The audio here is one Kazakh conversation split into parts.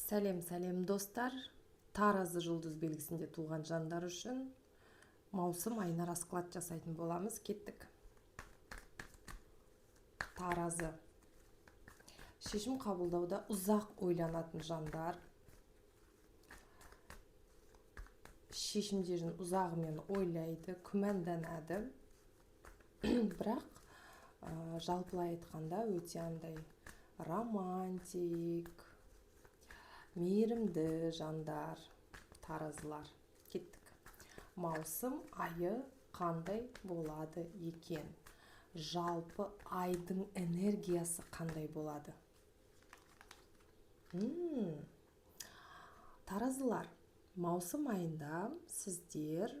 Сәлем достар. Таразы жұлдыз белгісінде туған жандар үшін маусым айына расклад жасайтын боламыз. Кеттік. Таразы. Шешім қабылдауда ұзақ ойланатын жандар. Шешімдерін ұзағымен ойлайды, күмәнданады. Бірақ жалпылай айтқанда өте андай романтик, мейірімді жандар, таразылар. Кеттік. Маусым айы қандай болады екен? Жалпы айдың энергиясы қандай болады? Таразылар, маусым айында сіздер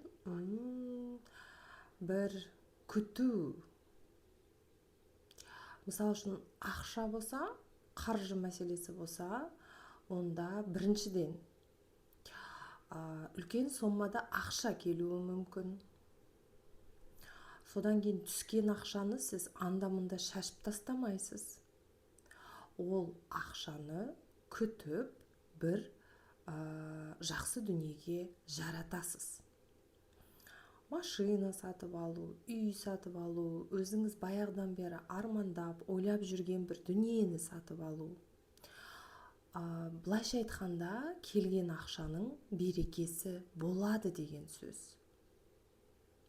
бір күту. Мысалы үшін ақша болса, қаржы мәселесі болса, онда біріншіден үлкен соммада ақша келуі мүмкін. Содан кейін түскен ақшаны сіз анда-мында шашып тастамайсыз. Ол ақшаны күтіп бір жақсы дүниеге жаратасыз. Машина сатып алу, үй сатып алу, өзіңіз баяғыдан бері армандап, ойлап жүрген бір дүниені сатып алу. Былайша айтқанда, келген ақшаның берекесі болады деген сөз.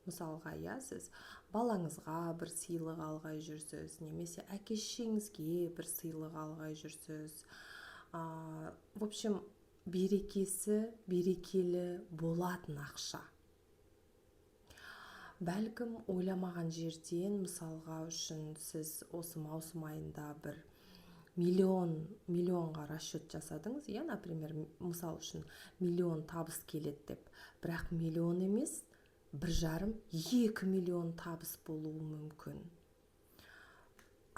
Мысалға, сіз балаңызға бір сыйлық алғай жүрсіз, немесе әке-шешеңізге бір сыйлық алғай жүрсіз. В общем, берекесі, берекелі болатын ақша. Бәлкім ойламаған жерден, мысалға үшін сіз осы маусым айында бір миллионға расчет жасадыңыз. Например, мысал үшін миллион табыс келеді деп. Бірақ миллион емес, 1,5-2 миллион табыс болуы мүмкін.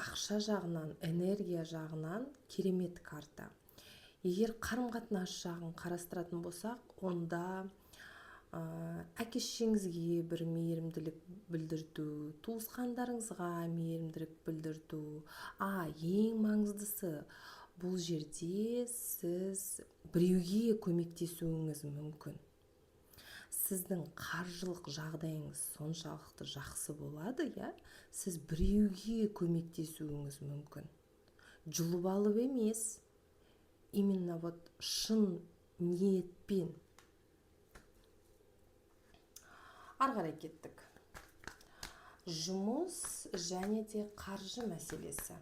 Ақша жағынан, энергия жағынан керемет карта. Егер қарым-қатынас жағын қарастыратын болсақ, онда әке-шешеңізге бір мейірімділік білдірту, туысқандарыңызға мейірімділік білдірту. Ең маңыздысы, бұл жерде сіз біреуге көмектесуіңіз мүмкін. Сіздің қаржылық жағдайыңыз соншалықты жақсы болады, сіз біреуге көмектесуіңіз мүмкін. Жұлып алып емес, именно шын ниетпен. Арғарай кеттік. Жұмыс және де қаржы мәселесі.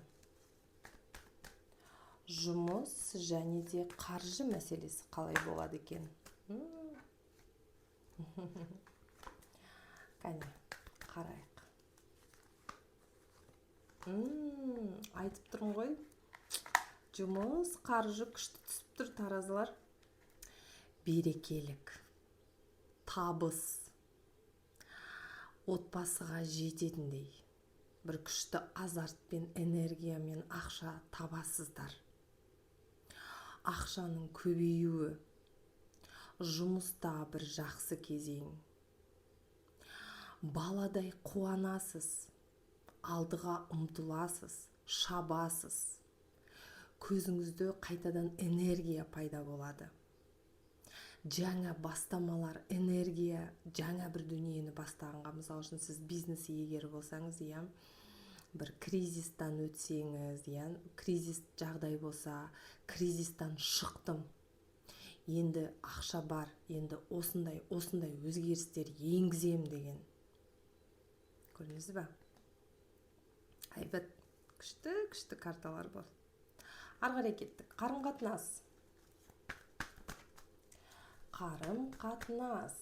Жұмыс және де қаржы мәселесі қалай болады екен? Кәне, қарайық. Айтып тұрмын ғой. Жұмыс, қаржы күшті түсіп тұр, таразылар. Берекелік, табыс, отбасыға жететіндей бір күшті азартпен, энергиямен ақша табасыздар. Ақшаның көбеюі, жұмыста бір жақсы кезең. Баладай қуанасыз, алдыға ұмтыласыз, шабасыз. Көзіңізде қайтадан энергия пайда болады. Жаңа бастамалар, энергия, жаңа бір дүниені бастағанға, мысал үшін сіз бизнес егері болсаңыз, бір кризистан өтсеңіз, кризис жағдай болса, кризистан шықтым. Енді ақша бар, енді осындай өзгерістер енгізем деген. Көрдіңіз бе? Айбат, күшті карталар бар. Арғарай кеттік. Қарым-қатынас. Қарым-қатынас.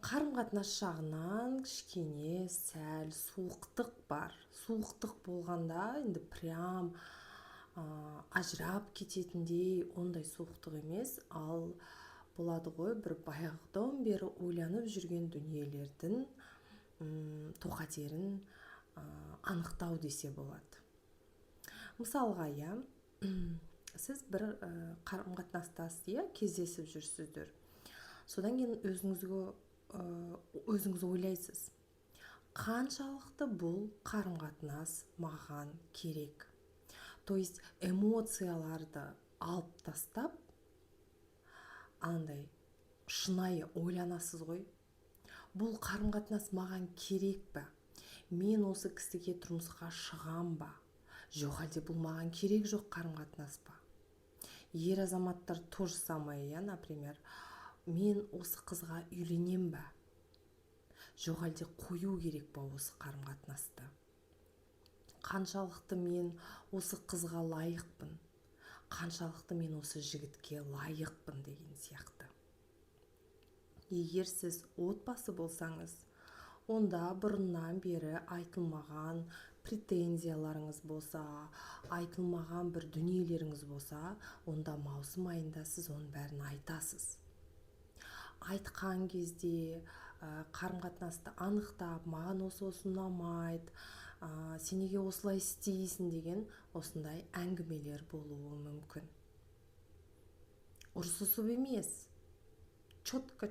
Қарым-қатынас жағынан кішкене сәл суықтық бар. Суықтық болғанда, енді прям ажырап кететіндей ондай суықтық емес, ал болады ғой бір баяғыдан бері ойланып жүрген дүниелердің тоқатерін анықтау десе болады. Мысалға, сіз бір қарым-қатынастасыз, кездесіп жүрсіздер. Содан кейін өзіңізге өзіңіз ойлайсыз, қаншалықты бұл қарым-қатынас маған керек? То есть эмоцияларды алып тастап, андай шынайы ойланасыз ғой. Бұл қарым-қатынас маған керек па? Мен осы кісіге тұрмысқа шығам ба? Жоқ, әлде бұл маған керек жоқ қарым-қатынас па? Ер азаматтар то же самое, например, мен осы қызға үйленем ба? Жоқ, әлде қою керек па осы қарым-қатынасты? Қаншалықты мен осы қызға лайықпын? Қаншалықты мен осы жігітке лайықпын деген сияқты. Егер сіз отбасы болсаңыз, онда бұрыннан бері айтылмаған претензияларыңыз болса, айтылмаған бір дүниелеріңіз болса, онда маусым айында сіз оның бәрін айтасыз. Айтқан кезде қарым-қатынасты анықтап, маған осы ұнамайды, сен неге осылай істейсің деген осындай әңгімелер болуы мүмкін. Ұрсысып емес, четко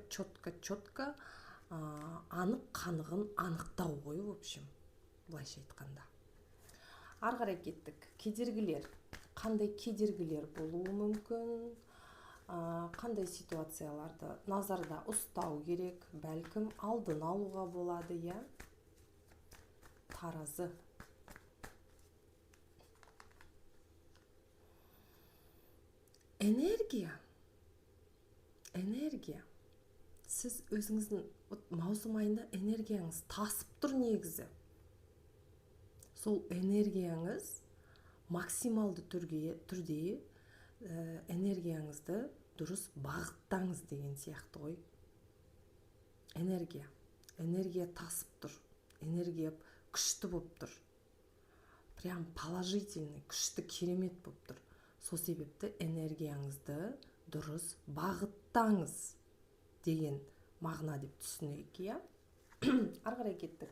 анық қанығын анықтау ғой, в общем, былайша айтқанда. Ары қарай кеттік. Кедергілер. Қандай кедергілер болуы мүмкін? Қандай ситуацияларды назарда ұстау керек? Бәлкім алдын алуға болады, я? Таразы. Энергия. Сіз өзіңіздің маусым айында энергияңыз тасып тұр негізі. Сол энергияңыз максималды түрде энергияңызды дұрыс бағыттаңыз деген сияқты ғой. Энергия тасып тұр. Энергия күшті болып тұр. Прям положительный, күшті, керемет болып тұр. Сол себепті энергияңызды дұрыс бағыттаңыз деген мағына деп түсінейік, я? Ары қарай кеттік.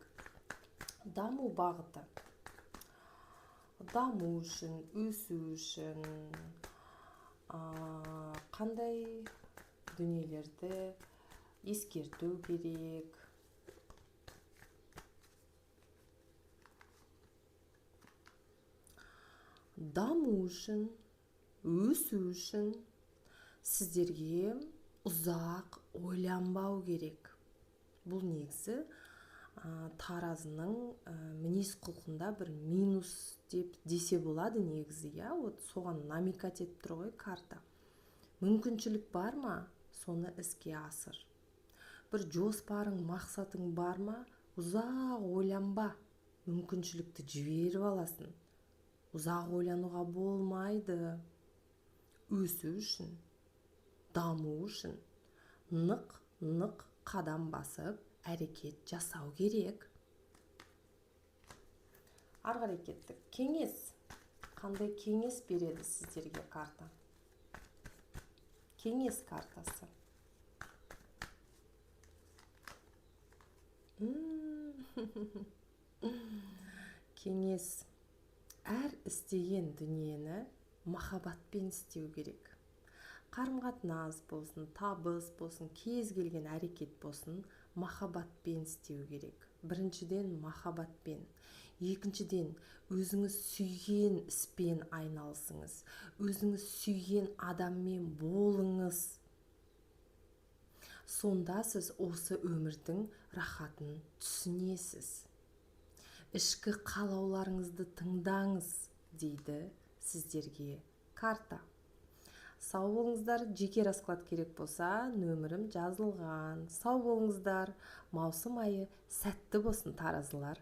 Даму бағыты. Даму үшін, өсу үшін қандай дүниелерді ескерту керек? Даму үшін, өсу үшін сіздерге ұзақ ойланбау керек. Бұл негізі таразының мінез құлқында бір минус деп десе болады негізі, я? Вот соған намекать етіп тұр ғой карта. Мүмкіншілік бар ма? Соны іске асыр. Бір жоспарың, мақсатың бар ма? Ұзақ ойланба. Мүмкіншілікті жіберіп аласың. Ұзақ ойлануға болмайды. Өсу үшін, даму үшін нық қадам басып, әрекет жасау керек. Ары қарай кеттік. Кеңес. Қандай кеңес береді сіздерге карта? Кеңес картасы. Кеңес. Әр істеген дүниені махаббатпен істеу керек. Қарым-қатынас болсын, табыс болсын, кез келген әрекет болсын, махаббатпен істеу керек. Біріншіден махаббатпен. Екіншіден өзіңіз сүйген іспен айналысыңыз. Өзіңіз сүйген адаммен болыңыз. Сонда сіз осы өмірдің рахатын түсінесіз. Ішкі қалауларыңызды тыңдаңыз, дейді сіздерге карта. Сау болыңыздар, жеке расклад керек болса, нөмірім жазылған. Сау болыңыздар, маусым айы сәтті болсын, таразылар.